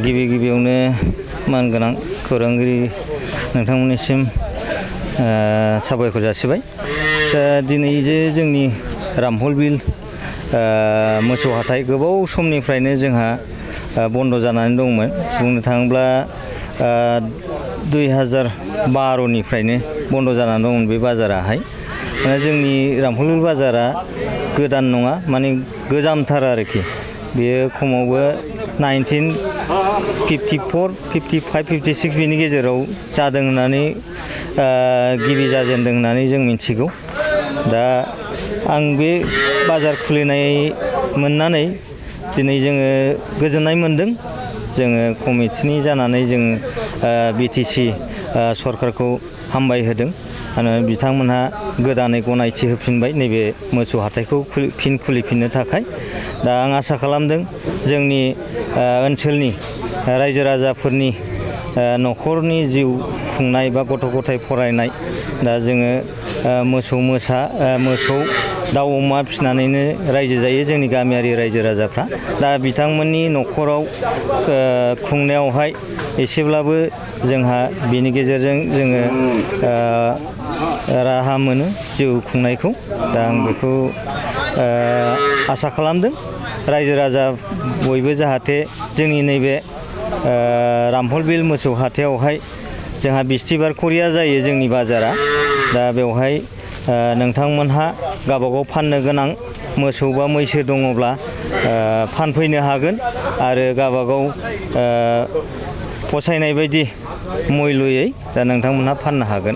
गिबियावनो मानगोनां खौरांगिरि नोंथांमोननिसिम साबायखर जासिबाय। दिनै जे जोंनि रामफल बिल मोसौ हाथाय गोबाव समनिफ्रायनो जोंहा बन्द जानानै दंमोन। बुंनो थाङोब्ला 2012निफ्रायनो बन्द जानानै दंमोन बे बाजाराहाय। माने जोंनि रामफल बिल बाजारा गोदान नङा, माने गोजामथार आरोखि। बेयो खमावबो 1954, 55, 56 बिनि गेजेराव जादों होननानै गिबि जाजेनदों होननानै जों मिथिगौ। दा आं बे बाजार खुलिनाय मोननानै दिनै जोङो गोजोननाय मोनदों। जोङो कमिटिनि जानानै जों BTC सरकारखौ हामबाय होदों। बिथांमोनहा गोदानै गनायथि होफिनबाय नैबे मोसौ हाथायखौ फिन खुलिफिननो थाखाय। दा आं आसा खालामदों जोंनि ओनसोलनि रायजो राजाफोरनि न'खरनि जिउ खुंनाय बा गथ' गथाय फरायनाय, दा जोङो मोसौ दाउ अमा फिसिनानैनो रायजो जायो जोंनि गामियारि रायजो राजाफ्रा। दा बिथांमोननि न'खराव खुंनायावहाय एसेब्लाबो जोंहा बेनि गेजेरजों जोङो राहा मोनो जिउ खुंनायखौ। दा आं बेखौ आसा खालामदों रायजो राजा बयबो जाहाथे जोंनि नैबे रामफल बिल मोसौ हाथायावहाय जोंहा बिस्थिबार खरिया जायो जोंनि बाजारा। दा बेवहाय नोंथांमोनहा गावबागाव फाननो गोनां मोसौ बा मैसो दङब्ला फानफैनो हागोन आरो गावबागाव फसायनाय बायदि मुल्ययै दा नोंथांमोनहा फाननो हागोन।